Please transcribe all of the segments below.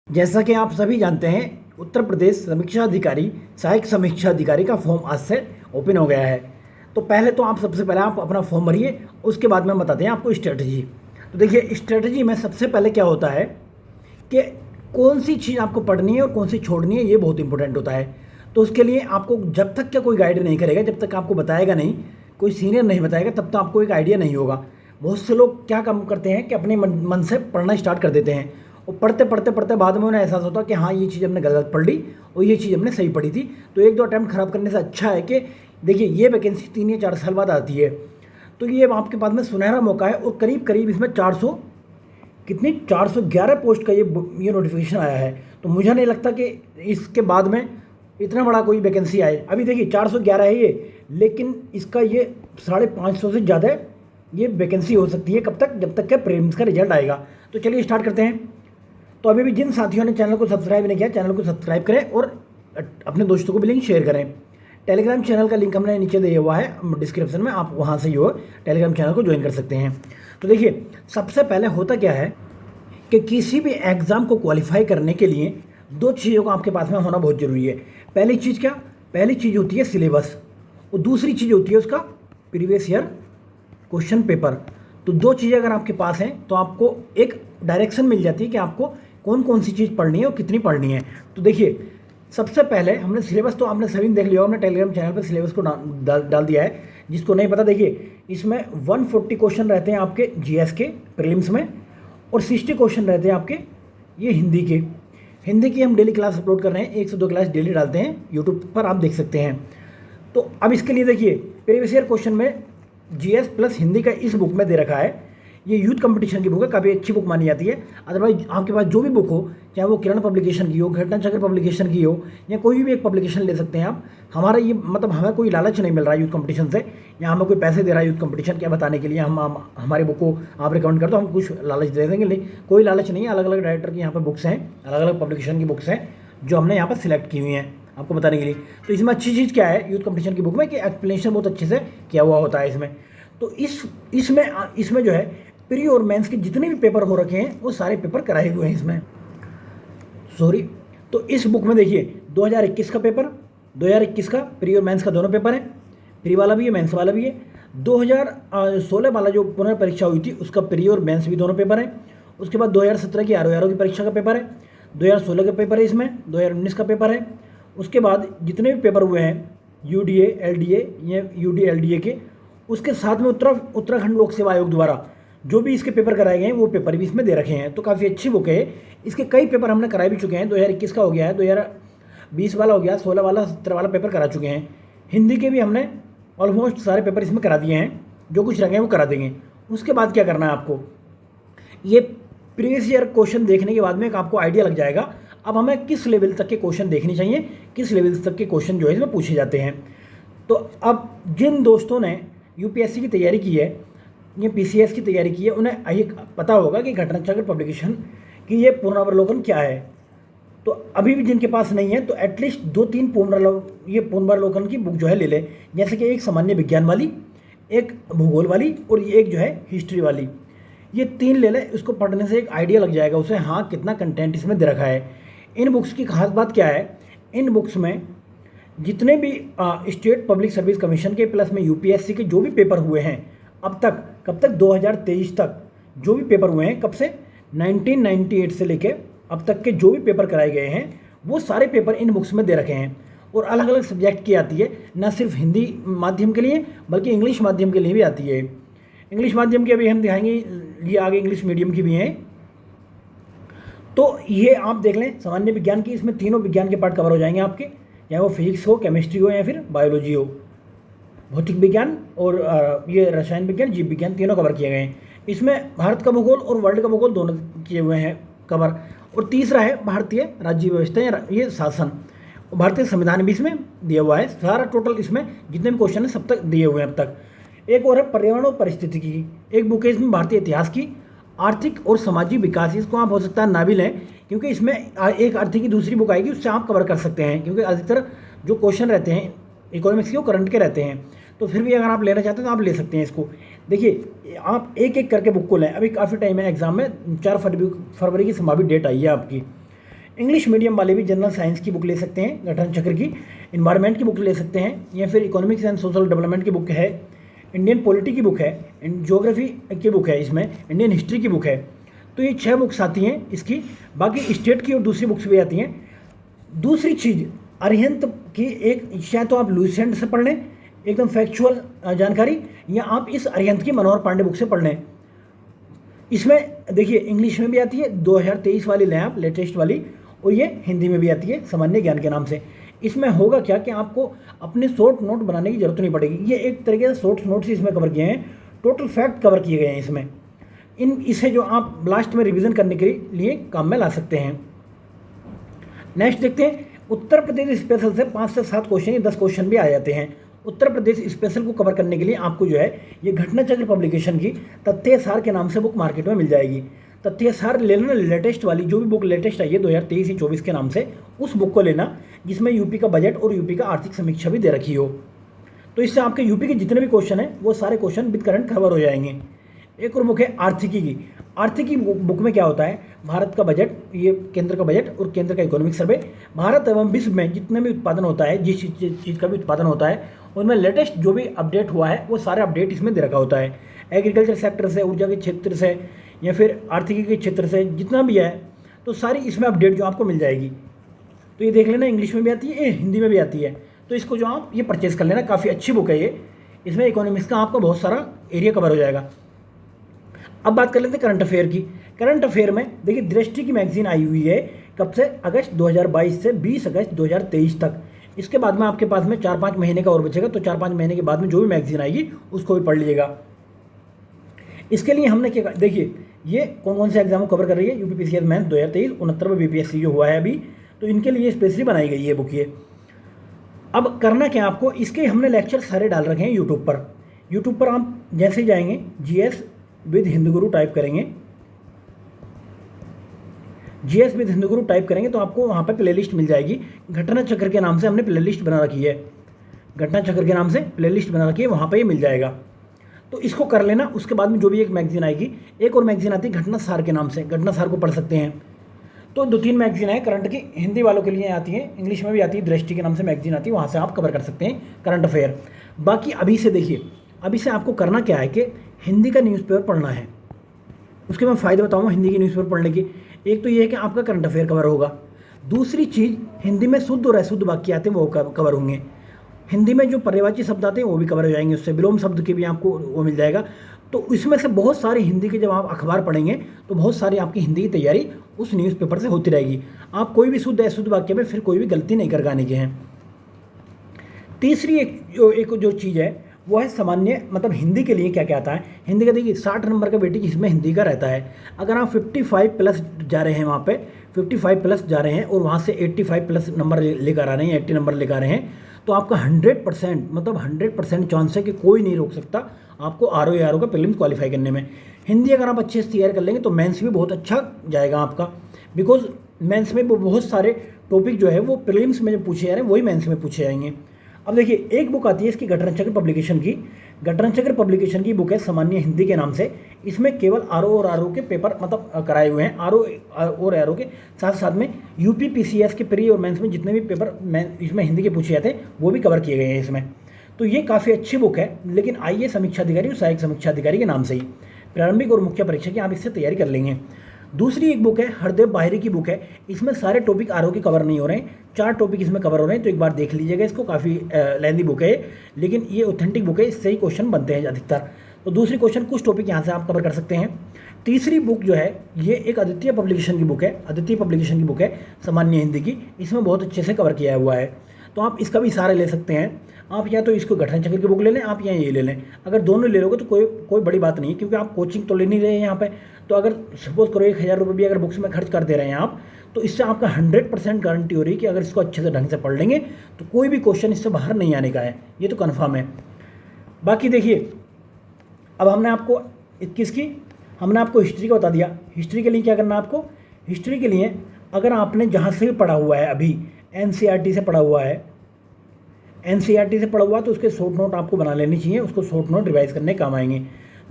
जैसा कि आप सभी जानते हैं, उत्तर प्रदेश समीक्षा अधिकारी सहायक समीक्षा अधिकारी का फॉर्म आज से ओपन हो गया है। तो पहले तो आप सबसे पहले आप अपना फॉर्म भरिए, उसके बाद में बताते हैं आपको स्ट्रेटजी। तो देखिए, स्ट्रेटजी में सबसे पहले क्या होता है कि कौन सी चीज़ आपको पढ़नी है और कौन सी छोड़नी है, ये बहुत इंपॉर्टेंट होता है। तो उसके लिए आपको जब तक क्या कोई गाइड नहीं करेगा, जब तक आपको बताएगा नहीं, कोई सीनियर नहीं बताएगा, तब तक आपको एक आइडिया नहीं होगा। बहुत से लोग क्या काम करते हैं कि अपने मन से पढ़ना स्टार्ट कर देते हैं और पढ़ते पढ़ते पढ़ते बाद में उन्हें एहसास होता है कि हाँ, ये चीज़ हमने गलत पढ़ ली और ये चीज़ हमने सही पढ़ी थी। तो एक दो अटैम्प्ट खराब करने से अच्छा है कि देखिए, ये वैकेंसी 3 या 4 साल बाद आती है, तो ये आपके पास में सुनहरा मौका है। और करीब करीब इसमें 411 पोस्ट का ये नोटिफिकेशन आया है। तो मुझे नहीं लगता कि इसके बाद में इतना बड़ा कोई वैकेंसी आए। अभी देखिए 411 है ये, लेकिन इसका ये 550 से ज़्यादा ये वैकेंसी हो सकती है। कब तक? जब तक के प्रीलिम्स का रिजल्ट आएगा। तो चलिए स्टार्ट करते हैं। तो अभी भी जिन साथियों ने चैनल को सब्सक्राइब नहीं किया, चैनल को सब्सक्राइब करें और अपने दोस्तों को भी लिंक शेयर करें। टेलीग्राम चैनल का लिंक हमने नीचे दिया हुआ है डिस्क्रिप्शन में, आप वहाँ से टेलीग्राम चैनल को ज्वाइन कर सकते हैं। तो देखिए, सबसे पहले होता क्या है कि किसी भी एग्ज़ाम को क्वालिफाई करने के लिए 2 चीज़ों का आपके पास में होना बहुत ज़रूरी है। पहली चीज़ क्या? पहली चीज़ होती है सिलेबस, और दूसरी चीज़ होती है उसका प्रीवियस ईयर क्वेश्चन पेपर। तो 2 चीज़ें अगर आपके पास हैं तो आपको एक डायरेक्शन मिल जाती है कि आपको कौन कौन सी चीज़ पढ़नी है और कितनी पढ़नी है। तो देखिए, सबसे पहले हमने सिलेबस तो आपने सभी ने देख लिया होगा, हमने टेलीग्राम चैनल पर सिलेबस को डाल दिया है। जिसको नहीं पता, देखिए इसमें 140 क्वेश्चन रहते हैं आपके जीएस के प्रीलिम्स में, और 60 क्वेश्चन रहते हैं आपके ये हिंदी के। हिंदी की हम डेली क्लास अपलोड कर रहे हैं, 1 से 2 क्लास डेली डालते हैं, यूट्यूब पर आप देख सकते हैं। तो अब इसके लिए देखिए, प्रीवियस ईयर क्वेश्चन में जीएस प्लस हिंदी का इस बुक में दे रखा है। ये यूथ कंपटीशन की बुक है, काफ़ी अच्छी बुक मानी जाती है। अदरवाइज आपके पास जो भी बुक हो, चाहे वो किरण पब्लिकेशन की हो, घटना चक्र पब्लिकेशन की हो, या कोई भी एक पब्लिकेशन ले सकते हैं आप। हमारा ये मतलब हमें कोई लालच नहीं मिल रहा है यूथ कंपटीशन से, या हमें कोई पैसे दे रहा है यूथ कंपटीशन क्या बताने के लिए हम हमारे बुक को आप रिकमेंड कर दो, हम कुछ लालच दे देंगे। नहीं, कोई लालच नहीं है। अलग अलग डायरेक्टर की यहाँ पर बुक्स हैं, अलग अलग पब्लिकेशन की बुक्स हैं जो हमने यहाँ पर सिलेक्ट की हुई हैं आपको बताने के लिए। तो इसमें अच्छी चीज़ क्या है यूथ कंपटीशन की बुक में कि एक्सप्लेनेशन बहुत अच्छे से किया हुआ होता है इसमें। तो इसमें जो है प्री और मेंस के जितने भी पेपर हो रखे हैं वो सारे पेपर कराए हुए हैं इसमें। सॉरी, तो इस बुक में देखिए 2021 का पेपर, 2021 का प्री और मेंस का दोनों पेपर है। प्री वाला भी है, मेंस वाला भी है। 2016 वाला जो पुनर्परीक्षा हुई थी उसका प्री और मेंस भी दोनों पेपर है। उसके बाद 2017 की आरओ की परीक्षा का पेपर है, 2016 का पेपर है इसमें, 2019 का पेपर है। उसके बाद जितने भी पेपर हुए हैं यूडीए एलडीए या यूडी एलडीए के, उसके साथ में उत्तराखंड लोक सेवा आयोग द्वारा जो भी इसके पेपर कराए गए हैं वो पेपर भी इसमें दे रखे हैं। तो काफ़ी अच्छी बुक है। इसके कई पेपर हमने कराए भी चुके हैं। 2021 का हो गया है, 2020 वाला हो गया, 16 वाला, 17 वाला पेपर करा चुके हैं। हिंदी के भी हमने ऑलमोस्ट सारे पेपर इसमें करा दिए हैं। जो कुछ रखे हैं वो करा देंगे। उसके बाद क्या करना है आपको, ये प्रीवियस ईयर क्वेश्चन देखने के बाद में एक आपको आइडिया लग जाएगा अब हमें किस लेवल तक के क्वेश्चन देखने चाहिए, किस लेवल तक के क्वेश्चन जो है इसमें पूछे जाते हैं। तो अब जिन दोस्तों ने यूपीएससी की तैयारी की है, ये पीसीएस की तैयारी की है, उन्हें ये पता होगा कि घटना चक्र पब्लिकेशन की ये पुनरावलोकन क्या है। तो अभी भी जिनके पास नहीं है तो एटलीस्ट 2-3 पुनरावलोकन की बुक जो है ले ले। जैसे कि एक सामान्य विज्ञान वाली, एक भूगोल वाली और ये एक जो है हिस्ट्री वाली, ये 3 ले ले। इसको पढ़ने से एक आइडिया लग जाएगा उसे, हाँ कितना कंटेंट इसमें दे रखा है। इन बुक्स की खास बात क्या है, इन बुक्स में जितने भी स्टेट पब्लिक सर्विस कमीशन के प्लस में यूपीएससी के जो भी पेपर हुए हैं अब तक, कब तक, 2023 तक जो भी पेपर हुए हैं, कब से 1998 से लेके अब तक के जो भी पेपर कराए गए हैं वो सारे पेपर इन बुक्स में दे रखे हैं। और अलग अलग सब्जेक्ट की आती है, न सिर्फ हिंदी माध्यम के लिए बल्कि इंग्लिश माध्यम के लिए भी आती है। इंग्लिश माध्यम की अभी हम दिखाएंगे, ये आगे इंग्लिश मीडियम की भी हैं। तो ये आप देख लें, सामान्य विज्ञान की इसमें तीनों विज्ञान के पार्ट कवर हो जाएंगे आपके, चाहे वो फिजिक्स हो, केमिस्ट्री हो या फिर बायोलॉजी हो, भौतिक विज्ञान और ये रसायन विज्ञान, जीव विज्ञान, तीनों कवर किए गए हैं। इसमें भारत का भूगोल और वर्ल्ड का भूगोल दोनों किए हुए हैं कवर। और तीसरा है भारतीय राज्य व्यवस्था या ये शासन, भारतीय संविधान भी इसमें दिया हुआ है। सारा टोटल इसमें जितने भी क्वेश्चन हैं सब तक दिए हुए हैं अब तक। एक और है पर्यावरण और परिस्थिति की, एक बुक है इसमें भारतीय इतिहास की, आर्थिक और सामाजिक विकास। इसको आप हो सकता है ना भी लें, क्योंकि इसमें एक आर्थिक की दूसरी बुक आएगी, उससे आप कवर कर सकते हैं। क्योंकि अधिकतर जो क्वेश्चन रहते हैं इकोनॉमिक्स के वो करंट के रहते हैं। तो फिर भी अगर आप लेना चाहते हैं तो आप ले सकते हैं इसको। देखिए, आप एक एक करके बुक को लें। अभी काफ़ी टाइम है एग्जाम में, 4 फरवरी की संभावित डेट आई है आपकी। इंग्लिश मीडियम वाले भी जनरल साइंस की बुक ले सकते हैं, गठन चक्र की, इन्वायरमेंट की बुक ले सकते हैं, या फिर इकोनॉमिक्स एंड सोशल डेवलपमेंट की बुक है, इंडियन पॉलिटी की बुक है, ज्योग्राफी की बुक है, इसमें इंडियन हिस्ट्री की बुक है। तो ये 6 बुक्स आती हैं इसकी। बाकी स्टेट की और दूसरी बुक्स भी आती हैं। दूसरी चीज़, अरिहंत की एक, चाहे तो आप लुसेंट से पढ़ लें एकदम फैक्चुअल जानकारी, या आप इस अरिहंत की मनोहर पांडे बुक से पढ़ लें। इसमें देखिए इंग्लिश में भी आती है 2023 वाली लें आप, लेटेस्ट वाली, और ये हिंदी में भी आती है सामान्य ज्ञान के नाम से। इसमें होगा क्या कि आपको अपने शॉर्ट नोट बनाने की जरूरत नहीं पड़ेगी। ये एक तरीके से शॉर्ट नोट्स इसमें कवर किए हैं, टोटल फैक्ट कवर किए गए हैं इसमें। इसे जो आप लास्ट में रिवीजन करने के लिए काम में ला सकते हैं। नेक्स्ट देखते हैं, उत्तर प्रदेश स्पेशल से 5 से 7 क्वेश्चन या 10 क्वेश्चन भी आ जाते हैं। उत्तर प्रदेश स्पेशल को कवर करने के लिए आपको जो है ये घटना चक्र पब्लिकेशन की तथ्य सार के नाम से बुक मार्केट में मिल जाएगी। तथ्य सार लेना, लेटेस्ट वाली जो भी बुक लेटेस्ट आई है 2023 या 24 के नाम से, उस बुक को लेना जिसमें यूपी का बजट और यूपी का आर्थिक समीक्षा भी दे रखी हो। तो इससे आपके यूपी के जितने भी क्वेश्चन हैं वो सारे क्वेश्चन विद करंट कवर हो जाएंगे। एक और बुक है आर्थिकी की। आर्थिकी बुक में क्या होता है, भारत का बजट, ये केंद्र का बजट और केंद्र का इकोनॉमिक सर्वे, भारत एवं विश्व में जितने भी उत्पादन होता है, जिस चीज़ का भी उत्पादन होता है, उनमें लेटेस्ट जो भी अपडेट हुआ है वो सारे अपडेट इसमें दे रखा होता है। एग्रीकल्चर सेक्टर से, ऊर्जा के क्षेत्र से, या फिर आर्थिकी के क्षेत्र से जितना भी है, तो सारी इसमें अपडेट जो आपको मिल जाएगी। तो ये देख लेना, इंग्लिश में भी आती है, हिंदी में भी आती है। तो इसको जो आप ये परचेज़ कर लेना, काफ़ी अच्छी बुक है ये। इसमें इकोनॉमिक्स का आपका बहुत सारा एरिया कवर हो जाएगा। अब बात कर लेते हैं करंट अफेयर की। करंट अफेयर में देखिए दृष्टि की मैगजीन आई हुई है, कब से, अगस्त 2022 से 20 अगस्त 2023 तक। इसके बाद में आपके पास में 4-5 महीने का और बचेगा, तो 4-5 महीने के बाद में जो भी मैगजीन आएगी उसको भी पढ़ लीजिएगा। इसके लिए हमने क्या, देखिए ये कौन कौन से एग्जाम को कवर कर रही है, यूपीपीसीएस मेंस 2023, 69वां बीपीएससी जो हुआ है अभी, तो इनके लिए स्पेशली बनाई गई है बुक ये। अब करना क्या आपको, इसके हमने लेक्चर सारे डाल रखे हैं यूट्यूब पर। यूट्यूब पर आप जैसे जाएंगे GS with Hindu Guru type करेंगे, GS with Hindu Guru type करेंगे तो आपको वहाँ पर प्लेलिस्ट मिल जाएगी। घटना चक्र के नाम से हमने प्लेलिस्ट बना रखी है, घटना चक्र के नाम से प्लेलिस्ट बना रखी है, वहाँ पर ये मिल जाएगा। तो इसको कर लेना। उसके बाद में जो भी एक मैगजीन आएगी, एक और मैगजीन आती है घटना सार के नाम से, घटना सार को पढ़ सकते हैं। तो 2-3 मैगजीन है करंट की, हिंदी वालों के लिए आती है, इंग्लिश में भी आती है, दृष्टि के नाम से मैगजीन आती है, वहाँ से आप कवर कर सकते हैं करंट अफेयर। बाकी अभी से देखिए, अभी से आपको करना क्या है कि हिंदी का न्यूज़पेपर पढ़ना है। उसके मैं फ़ायदे बताऊँगा हिंदी की न्यूज़पेपर पढ़ने की। एक तो ये है कि आपका करंट अफेयर कवर होगा। दूसरी चीज़, हिंदी में शुद्ध और अशुद्ध वाक्य आते हैं वो कवर होंगे। हिंदी में जो पर्यायवाची शब्द आते हैं वो भी कवर हो जाएंगे, उससे विलोम शब्द के भी आपको वो मिल जाएगा। तो इसमें से बहुत सारे हिंदी के, जब आप अखबार पढ़ेंगे तो बहुत सारी आपकी हिंदी की तैयारी उस न्यूज़पेपर से होती रहेगी। आप कोई भी शुद्ध अशुद्ध वाक्य में फिर कोई भी गलती नहीं कर गाने के हैं। तीसरी एक जो चीज़ है वो है सामान्य, मतलब हिंदी के लिए क्या क्या आता है। हिंदी का देखिए 60 नंबर का बेटी इसमें हिंदी का रहता है। अगर आप 55 प्लस जा रहे हैं, वहाँ पे 55 प्लस जा रहे हैं और वहाँ से 85 प्लस नंबर लेकर आ रहे हैं, 80 नंबर लेकर आ रहे हैं, तो आपका 100%, मतलब 100% चांस है कि कोई नहीं रोक सकता आपको आरओ या आरओ का प्रीलिम्स क्वालिफाई करने में। हिंदी अगर आप अच्छे से तैयार कर लेंगे तो मेंस भी बहुत अच्छा जाएगा आपका, बिकॉज मेंस में बहुत सारे टॉपिक जो है वो प्रीलिम्स में जो पूछे जा रहे हैं वही मेंस में पूछे जाएंगे। अब देखिए एक बुक आती है इसकी घटना चक्र पब्लिकेशन की। घटना चक्र पब्लिकेशन की बुक है सामान्य हिंदी के नाम से। इसमें केवल आरओ और आरओ के पेपर मतलब कराए हुए हैं। आरओ और आरओ के साथ साथ में यूपी पीसीएस के प्री और मेंस में जितने भी पेपर इसमें हिंदी के पूछे जाते हैं वो भी कवर किए गए हैं इसमें। तो ये काफ़ी अच्छी बुक है, लेकिन आइए समीक्षा अधिकारी और सहायक समीक्षा अधिकारी के नाम से ही प्रारंभिक और मुख्य परीक्षा की आप इससे तैयारी कर लेंगे। दूसरी एक बुक है हरदेव बाहरी की बुक है। इसमें सारे टॉपिक आरओ के कवर नहीं हो रहे हैं, 4 टॉपिक इसमें कवर हो रहे हैं, तो एक बार देख लीजिएगा इसको। काफ़ी लेंदी बुक है लेकिन ये ऑथेंटिक बुक है, इससे ही क्वेश्चन बनते हैं अधिकतर। तो दूसरी क्वेश्चन कुछ टॉपिक यहाँ से आप कवर कर सकते हैं। तीसरी बुक जो है ये एक अद्वितीय पब्लिकेशन की बुक है, अद्वितीय पब्लिकेशन की बुक है सामान्य हिंदी की। इसमें बहुत अच्छे से कवर किया हुआ है, तो आप इसका भी सहारा ले सकते हैं। आप या तो इसको घटना चक्र की बुक ले लें, आप या ये ले लें। अगर दोनों ले लोगे तो कोई बड़ी बात नहीं है, क्योंकि आप कोचिंग तो ले नहीं रहे हैं यहाँ पे। तो अगर सपोज करो 1000 रुपये भी अगर बुक्स में खर्च कर दे रहे हैं आप, तो इससे आपका 100% गारंटी हो रही है कि अगर इसको अच्छे से ढंग से पढ़ लेंगे तो कोई भी क्वेश्चन इससे बाहर नहीं आने का है, ये तो कन्फर्म है। बाकी देखिए अब हमने आपको 21 की हमने आपको हिस्ट्री का बता दिया। हिस्ट्री के लिए क्या करना है आपको, हिस्ट्री के लिए अगर आपने जहाँ से भी पढ़ा हुआ है, अभी एनसीईआरटी से पढ़ा हुआ है, तो उसके शॉर्ट नोट आपको बना लेनी चाहिए, उसको शॉर्ट नोट रिवाइज करने काम आएंगे।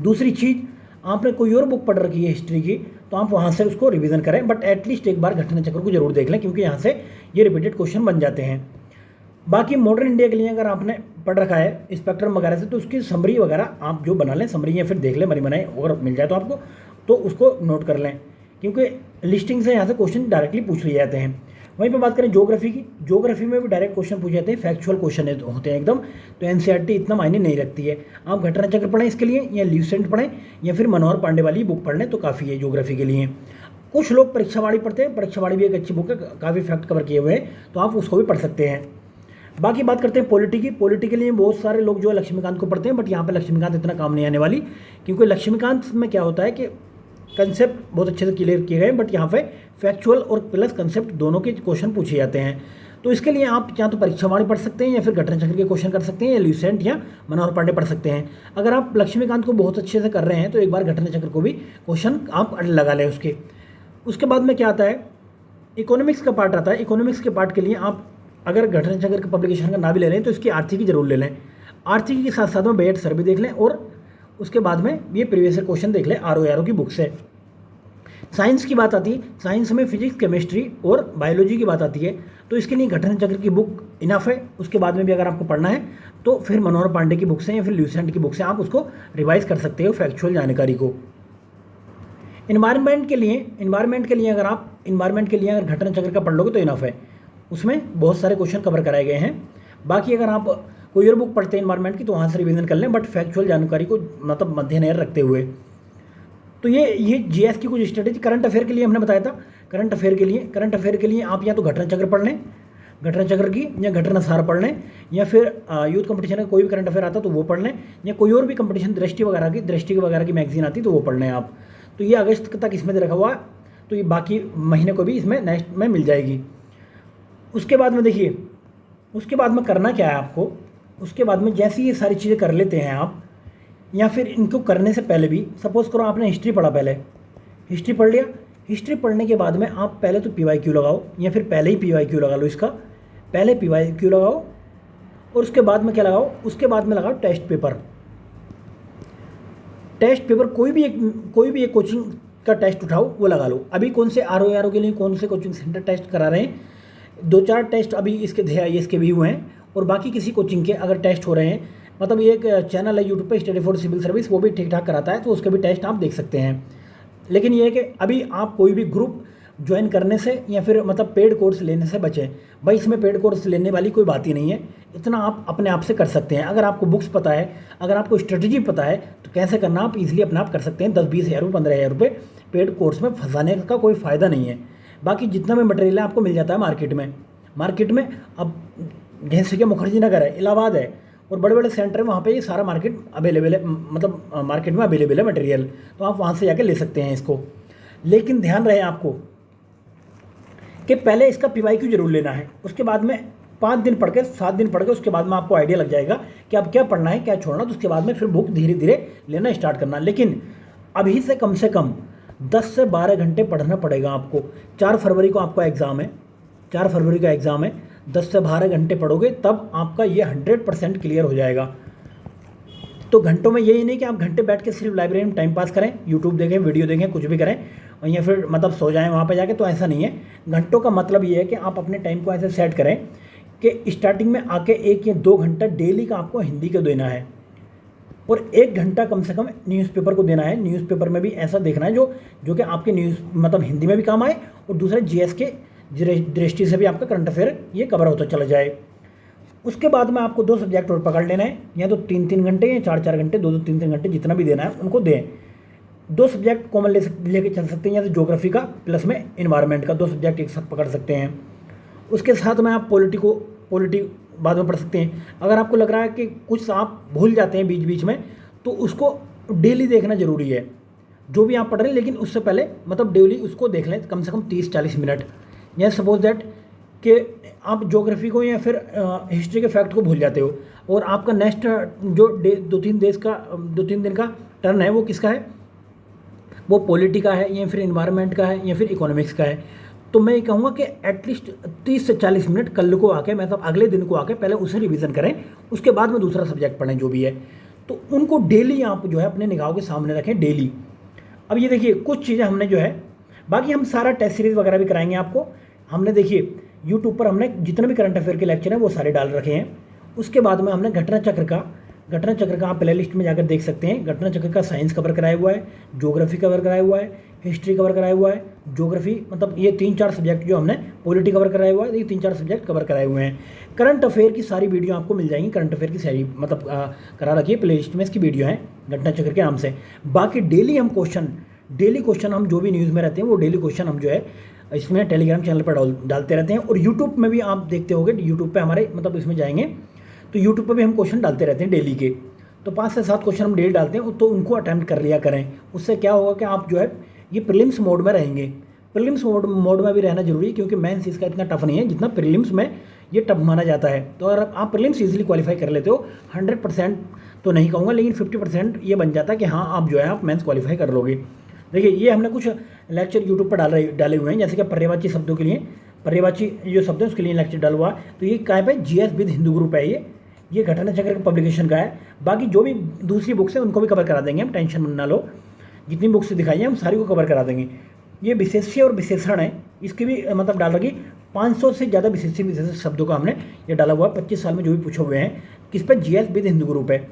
दूसरी चीज़, आपने कोई और बुक पढ़ रखी है हिस्ट्री की, तो आप वहाँ से उसको रिवीजन करें, बट एटलीस्ट एक बार घटना चक्र को जरूर देख लें, क्योंकि यहाँ से ये रिपीटेड क्वेश्चन बन जाते हैं। बाकी मॉडर्न इंडिया के लिए अगर आपने पढ़ रखा है स्पेक्ट्रम वगैरह से, तो उसकी समरी वगैरह आप जो बना लें, समरी या फिर देख लें बनी बनाई, और मिल जाए तो आपको, तो उसको नोट कर लें, क्योंकि लिस्टिंग से यहाँ से क्वेश्चन डायरेक्टली पूछ लिए जाते हैं। वहीं पे बात करें ज्योग्राफी की, ज्योग्राफी में भी डायरेक्ट क्वेश्चन पूछे जाते हैं, फैक्चुअल क्वेश्चन होते हैं एकदम, तो एनसीईआरटी इतना मायने नहीं रखती है। आप घटना चक्र पढ़ें इसके लिए, या ल्यूसेंट पढ़ें, या फिर मनोहर पांडे वाली बुक पढ़ लें तो काफ़ी है ज्योग्राफी के लिए। कुछ लोग परीक्षावाड़ी पढ़ते हैं, परीक्षावाड़ी भी एक अच्छी बुक है, काफ़ी फैक्ट कवर किए हुए हैं, तो आप उसको भी पढ़ सकते हैं। बाकी बात करते हैं पॉलिटी की। पॉलिटी के लिए बहुत सारे लोग जो है लक्ष्मीकांत को पढ़ते हैं, बट यहाँ पे लक्ष्मीकांत इतना काम नहीं आने वाली, क्योंकि लक्ष्मीकांत में क्या होता है कि कंसेप्ट बहुत अच्छे से क्लियर किए गए, बट यहाँ पे फैक्चुअल और प्लस कंसेप्ट दोनों के क्वेश्चन पूछे जाते हैं। तो इसके लिए आप या तो परीक्षावाणी पढ़ सकते हैं, या फिर घटना चक्र के क्वेश्चन कर सकते हैं, या ल्यूसेंट या मनोहर पांडे पढ़ सकते हैं। अगर आप लक्ष्मीकांत को बहुत अच्छे से कर रहे हैं तो एक बार घटना चक्र को भी क्वेश्चन आप लगा लें उसके। उसके बाद में क्या आता है, इकोनॉमिक्स का पार्ट आता है। इकोनॉमिक्स के पार्ट के लिए आप अगर घटना चक्र के पब्लिकेशन का ना भी ले लें तो इसकी आर्थिकी जरूर ले लें। आर्थिकी के साथ साथ में बजट सर्वे देख लें, और उसके बाद में ये प्रीवियस क्वेश्चन देख लें आरओ की बुक से। साइंस की बात आती है, साइंस में फिजिक्स, केमिस्ट्री और बायोलॉजी की बात आती है, तो इसके लिए घटना चक्र की बुक इनफ है। उसके बाद में भी अगर आपको पढ़ना है तो फिर मनोहर पांडे की बुक से या फिर ल्यूसेंट की बुक से आप उसको रिवाइज कर सकते हो फैक्चुअल जानकारी को। इन्वायरमेंट के लिए अगर घटना चक्र का पढ़ लोगे तो इनफ है, उसमें बहुत सारे क्वेश्चन कवर कराए गए हैं। बाकी अगर आप कोई और बुक पढ़ते हैं इन्वायरमेंट की तो वहाँ से रिवीजन कर लें, बट फैक्चुअल जानकारी को मतलब मद्देनजर रखते हुए। तो ये जीएस की कुछ स्ट्रेटेजी। करंट अफेयर के लिए हमने बताया था, करंट अफेयर के लिए आप या तो घटना चक्र पढ़ लें, घटना चक्र की, या घटना सार पढ़ लें, या फिर यूथ कंपटीशन का कोई भी करंट अफेयर आता तो वो पढ़ लें, या कोई और भी कंपटीशन दृष्टि वगैरह की मैगजीन आती तो वो पढ़ लें आप। तो ये अगस्त तक इसमें रखा हुआ है, तो ये बाकी महीने को भी इसमें नेक्स्ट में मिल जाएगी। उसके बाद में देखिए, उसके बाद में करना क्या है आपको, उसके बाद में जैसे ये सारी चीज़ें कर लेते हैं आप, या फिर इनको करने से पहले भी, सपोज करो आपने हिस्ट्री पढ़ा, पहले हिस्ट्री पढ़ लिया, हिस्ट्री पढ़ने के बाद में आप पहले तो PYQ लगाओ, या फिर पहले ही PYQ लगा लो इसका, पहले PYQ लगाओ, और उसके बाद में क्या लगाओ, उसके बाद में लगाओ टेस्ट पेपर। कोई भी एक कोचिंग का टेस्ट उठाओ, वो लगा लो। अभी कौन से आरओ के लिए कौन से कोचिंग सेंटर टेस्ट करा रहे हैं, 2-4 टेस्ट अभी इसके IAS के भी हुए हैं, और बाकी किसी कोचिंग के अगर टेस्ट हो रहे हैं, मतलब ये एक चैनल है यूट्यूब पे, स्टडी फॉर सिविल सर्विस, वो भी ठीक ठाक कराता है, तो उसके भी टेस्ट आप देख सकते हैं। लेकिन ये है कि अभी आप कोई भी ग्रुप ज्वाइन करने से या फिर मतलब पेड कोर्स लेने से बचें। भाई इसमें पेड कोर्स लेने वाली कोई बात ही नहीं है, इतना आप अपने आप से कर सकते हैं। अगर आपको बुक्स पता है, अगर आपको स्ट्रेटजी पता है, तो कैसे करना आप इजीली अपने आप कर सकते हैं। 10-20 हज़ार 15 हज़ार रुपये पेड कोर्स में फंसाने का कोई फ़ायदा नहीं है। बाकी जितना भी मटेरियल है आपको मिल जाता है मार्केट में। अब जैसे कि मुखर्जी नगर है, इलाहाबाद है, और बड़े बड़े सेंटर है, वहाँ पे ये सारा मार्केट अवेलेबल है, मतलब मार्केट में अवेलेबल है मटेरियल, तो आप वहाँ से जाके ले सकते हैं इसको। लेकिन ध्यान रहे आपको कि पहले इसका PYQ जरूर लेना है, उसके बाद में 5 दिन पढ़ के 7 दिन पढ़ के उसके बाद में आपको आइडिया लग जाएगा कि अब क्या पढ़ना है क्या छोड़ना, तो उसके बाद में फिर बुक धीरे धीरे लेना स्टार्ट करना। लेकिन अभी से कम 10 से 12 घंटे पढ़ना पड़ेगा आपको। 4 फरवरी को आपका एग्ज़ाम है, 4 फरवरी का एग्ज़ाम है, 10 से 12 घंटे पढ़ोगे तब आपका ये 100% क्लियर हो जाएगा। तो घंटों में यही नहीं कि आप घंटे बैठ के सिर्फ लाइब्रेरी में टाइम पास करें, यूट्यूब देखें, वीडियो देखें, कुछ भी करें और या फिर मतलब सो जाएं वहाँ पे जाके, तो ऐसा नहीं है। घंटों का मतलब ये है कि आप अपने टाइम को ऐसे सेट करें कि स्टार्टिंग में आके 1 या 2 घंटा डेली का आपको हिंदी को देना है, और 1 घंटा कम से कम न्यूज़पेपर को देना है। न्यूज़पेपर में भी ऐसा देखना है जो कि आपके न्यूज़ मतलब हिंदी में भी काम आए, और दूसरा GS के दृष्टि से भी आपका करंट अफेयर ये कवर होता चला जाए। उसके बाद में आपको 2 सब्जेक्ट और पकड़ लेना है, या तो 3-3 घंटे या 4-4 घंटे, 2-2 3-3 घंटे जितना भी देना है उनको दें। 2 सब्जेक्ट कॉमन लेके चल सकते हैं, या तो ज्योग्राफी का प्लस में इन्वायरमेंट का 2 सब्जेक्ट एक साथ पकड़ सकते हैं। उसके साथ में आप पॉलिटी बाद में पढ़ सकते हैं। अगर आपको लग रहा है कि कुछ आप भूल जाते हैं बीच बीच में, तो उसको डेली देखना ज़रूरी है जो भी आप पढ़ रहे हैं, लेकिन उससे पहले मतलब डेली उसको देख लें कम से कम 30-40 मिनट। या सपोज दैट कि आप ज्योग्राफी को या फिर हिस्ट्री के फैक्ट को भूल जाते हो, और आपका नेक्स्ट जो 2-3 दिन का टर्न है वो किसका है, वो पॉलिटी का है या फिर इन्वायरमेंट का है या फिर इकोनॉमिक्स का है। तो मैं ये कहूँगा कि एटलीस्ट 30 से 40 मिनट कल को आके, मतलब अगले दिन को आके पहले उसे रिवीजन करें, उसके बाद में दूसरा सब्जेक्ट पढ़ें जो भी है। तो उनको डेली आप जो है अपने निगाहों के सामने रखें डेली, अब ये देखिए कुछ चीज़ें हमने जो है, बाकी हम सारा टेस्ट सीरीज़ वगैरह भी कराएंगे आपको। हमने देखिए यूट्यूब पर हमने जितने भी करंट अफेयर के लेक्चर हैं वो सारे डाल रखे हैं। उसके बाद में हमने घटना चक्र का आप प्ले लिस्ट में जाकर देख सकते हैं। घटना चक्र का साइंस कवर कराया हुआ है, ज्योग्राफी कवर कराया हुआ है, हिस्ट्री कवर कराया हुआ है, ज्योग्राफी मतलब ये 3-4 सब्जेक्ट जो हमने, पॉलिटी कवर कराया हुआ है, ये 3-4 सब्जेक्ट कवर कराए हुए हैं। करंट अफेयर की सारी वीडियो आपको मिल जाएंगी, करंट अफेयर की सारी मतलब करा रखी है प्ले लिस्ट में, इसकी वीडियो है घटना चक्र के नाम से। बाकी डेली क्वेश्चन हम जो भी न्यूज़ में रहते हैं वो डेली क्वेश्चन हम जो है इसमें टेलीग्राम चैनल पर डालते रहते हैं। और यूट्यूब में भी आप देखते होंगे, यूट्यूब पे हमारे मतलब इसमें जाएंगे तो यूट्यूब पे भी हम क्वेश्चन डालते रहते हैं डेली के। तो 5 से 7 क्वेश्चन हम डेली डालते हैं, तो उनको अटैम्प्ट कर लिया करें। उससे क्या होगा कि आप जो है ये प्रीलिम्स मोड में रहेंगे। प्रीलिम्स मोड में भी रहना जरूरी है, क्योंकि मेंस इसका इतना टफ नहीं है जितना प्रीलिम्स में ये टफ माना जाता है। तो अगर आप प्रीलिम्स ईजिली क्वालिफाई कर लेते हो, 100% तो नहीं कहूँगा लेकिन 50% ये बन जाता है कि हाँ आप जो है आप मेंस क्वालिफाई कर लोगे। देखिए ये हमने कुछ लेक्चर यूट्यूब पर डाले हुए हैं, जैसे कि पर्यायवाची शब्दों के लिए, पर्यायवाची जो शब्द है उसके लिए लेक्चर डाला हुआ है। तो ये कहाँ पे GS विद हिंदू ग्रुप है, ये घटना चक्र के पब्लिकेशन का है। बाकी जो भी दूसरी बुक्स है उनको भी कवर करा देंगे हम, टेंशन ना लो। जितनी बुक्स दिखाई हैं हम सारी को कवर करा देंगे। ये विशेष्य और विशेषण है, इसकी भी मतलब डाल रखी 500 से ज़्यादा विशेष्य शब्दों का हमने ये डाला हुआ है। 25 साल में जो भी पूछे हुए हैं, किस पर GS विद हिंदू ग्रुप है।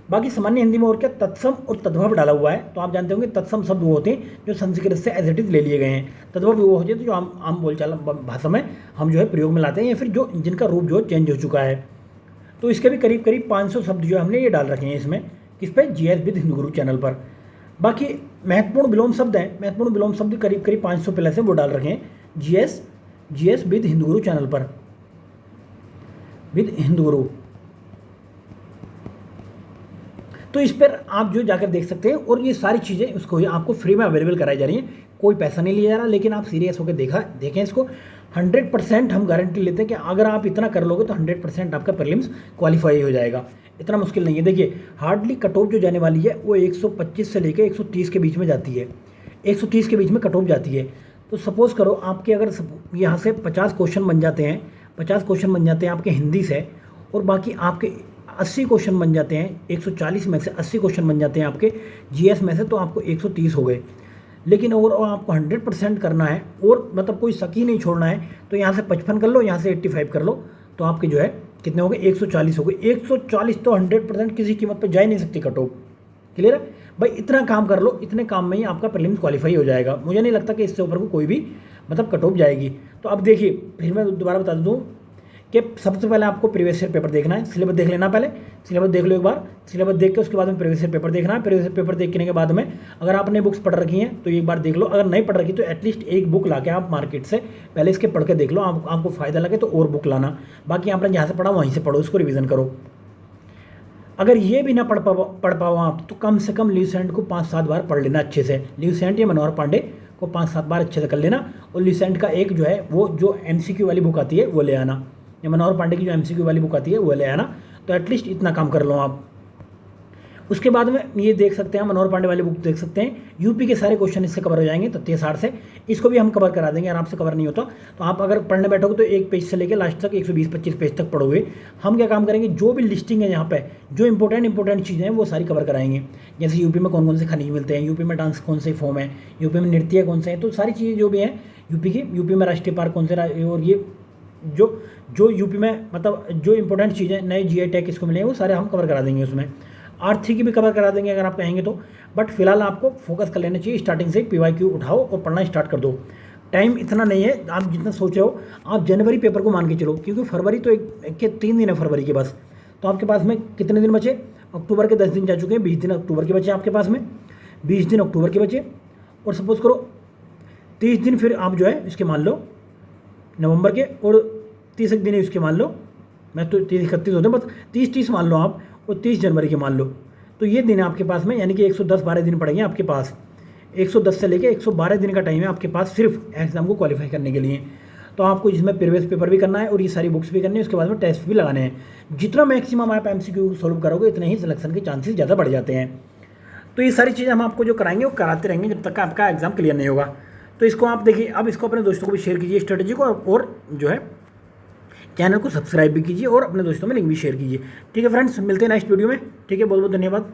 बाकी सामान्य हिंदी में और क्या, तत्सम और तद्भव डाला हुआ है। तो आप जानते होंगे तत्सम शब्द वो होते हैं जो संस्कृत से एज इट इज ले लिए गए हैं, तद्भव वो होते हैं तो जो आम बोलचाल भाषा में हम जो है प्रयोग में लाते हैं, या फिर जो जिनका रूप जो चेंज हो चुका है। तो इसके भी करीब 500 शब्द जो हमने ये डाल रखे हैं इसमें, किस पे, GS with Hindu Guru channel पर। बाकी महत्वपूर्ण विलोम शब्द हैं, महत्वपूर्ण विलोम शब्द करीब 500 प्लस है, वो डाल रखे हैं GS with Hindu Guru channel पर, विद हिंदू गुरु। तो इस पर आप जो जाकर देख सकते हैं। और ये सारी चीज़ें उसको आपको फ्री में अवेलेबल कराई जा रही हैं, कोई पैसा नहीं लिया जा रहा। लेकिन आप सीरियस होकर देखें इसको, 100% हम गारंटी लेते हैं कि अगर आप इतना कर लोगे तो 100% आपका प्रीलिम्स क्वालिफाई हो जाएगा। इतना मुश्किल नहीं है। देखिए हार्डली कट ऑफ जो जाने वाली है वो 125 से लेकर 130 के बीच में जाती है, 130 के बीच में कट ऑफ जाती है। तो सपोज़ करो आपके अगर यहाँ से 50 क्वेश्चन बन जाते हैं, 50 क्वेश्चन बन जाते हैं आपके हिंदी से, और बाकी आपके 80 क्वेश्चन बन जाते हैं, 140 में से 80 क्वेश्चन बन जाते हैं आपके GS में से, तो आपको 130 हो गए। लेकिन और आपको 100% करना है, और मतलब कोई शक ही नहीं छोड़ना है, तो यहाँ से 55 कर लो, यहाँ से 85 कर लो, तो आपके जो है कितने हो गए, 140 हो गए। 140 तो 100% किसी कीमत पर जा ही नहीं सकती कट ऑफ। क्लियर है भाई, इतना काम कर लो, इतने काम में ही आपका प्रीलिम्स क्वालिफाई हो जाएगा। मुझे नहीं लगता कि इससे ऊपर को कोई भी मतलब कट ऑफ जाएगी। तो अब देखिए फिर मैं दोबारा बता दूँ कि सबसे पहले आपको प्रीवियस ईयर पेपर देखना है, सिलेबस देख लेना। पहले सिलेबस देख लो एक बार, सिलेबस देख के उसके बाद में प्रीवियस ईयर पेपर देखना है। प्रीवियस ईयर पेपर देखने के बाद में अगर आपने बुक्स पढ़ रखी हैं तो एक बार देख लो, अगर नहीं पढ़ रखी तो एटलीस्ट एक बुक ला के आप मार्केट से पहले इसके पढ़ के देख लो। आपको फ़ायदा लगे तो और बुक लाना, बाकी आपने जहाँ से पढ़ा वहीं से पढ़ो, उसको रिविज़न करो। अगर ये भी ना पढ़ पाओ आप, तो कम से कम ल्यूसेंट को 5-7 बार पढ़ लेना अच्छे से। ल्यूसेंट या मनोहर पांडे को 5-7 बार अच्छे से कर लेना। और ल्यूसेंट का एक जो है वो जो MCQ वाली बुक आती है वो ले आना, या मनोहर पांडे की जो MCQ वाली बुक आती है वो ले आना। तो एटलीस्ट इतना काम कर लो आप। उसके बाद में ये देख सकते हैं, मनोहर पांडे वाली बुक देख सकते हैं, यूपी के सारे क्वेश्चन इससे कवर हो जाएंगे तथ्य सार से। इसको भी हम कवर करा देंगे, आराम से कवर नहीं होता। तो आप अगर पढ़ने बैठोगे तो एक पेज से लेकर लास्ट तक 120-25 पेज तक पढ़ोगे। हम क्या काम करेंगे, जो भी लिस्टिंग है यहाँ पे, जो इंपॉर्टेंट चीज़ें हैं वो सारी कवर कराएंगे। जैसे यूपी में कौन कौन से खनिज मिलते हैं, यूपी में डांस कौन से फॉर्म है, यूपी में नृत्य कौन से हैं, तो सारी चीज़ें जो भी हैं यूपी की, यूपी में राष्ट्रीय पार्क कौन से, और ये जो यूपी में मतलब जो इंपॉर्टेंट चीज़ें नए GI टैग किसको मिले हैं वो सारे हम कवर करा देंगे। उसमें आर्थिक भी कवर करा देंगे अगर आप कहेंगे तो। बट फिलहाल आपको फोकस कर लेना चाहिए, स्टार्टिंग से PYQ उठाओ और पढ़ना स्टार्ट कर दो। टाइम इतना नहीं है आप जितना सोच रहे हो। आप जनवरी पेपर को मान के चलो, क्योंकि फरवरी तो एक के 3 दिन है फरवरी के बस। तो आपके पास में कितने दिन बचे, अक्टूबर के 10 दिन जा चुके हैं, 20 दिन अक्टूबर के बचे आपके पास में, 20 दिन अक्टूबर के बचे। और सपोज करो 30 दिन फिर आप जो है इसके मान लो नवंबर के, और 30 दिन इसके मान लो, मैं तो 30-31 होते हैं बस, 30 मान लो आप, और 30 जनवरी के मान लो। तो ये दिन है आपके पास में, यानी कि 110-12 दिन पड़ेंगे आपके पास। 110 से लेकर 112 दिन का टाइम है आपके पास सिर्फ एग्जाम को क्वालिफाई करने के लिए। तो आपको इसमें प्रीवियस पेपर भी करना है और ये सारी बुक्स भी करनी है, उसके बाद में टेस्ट भी लगाने हैं। जितना मैक्सिमम आप MCQ सोल्व करोगे इतने ही सिलेक्शन के चांसेस ज़्यादा बढ़ जाते हैं। तो ये सारी चीज़ें हम आपको जो कराएंगे वो कराते रहेंगे जब तक आपका एग्जाम क्लियर नहीं होगा। तो इसको आप देखिए, अब इसको अपने दोस्तों को भी शेयर कीजिए स्ट्रेटेजी को, और जो है चैनल को सब्सक्राइब भी कीजिए और अपने दोस्तों में लिंक भी शेयर कीजिए। ठीक है फ्रेंड्स, मिलते हैं नेक्स्ट वीडियो में। ठीक है, बहुत बहुत धन्यवाद।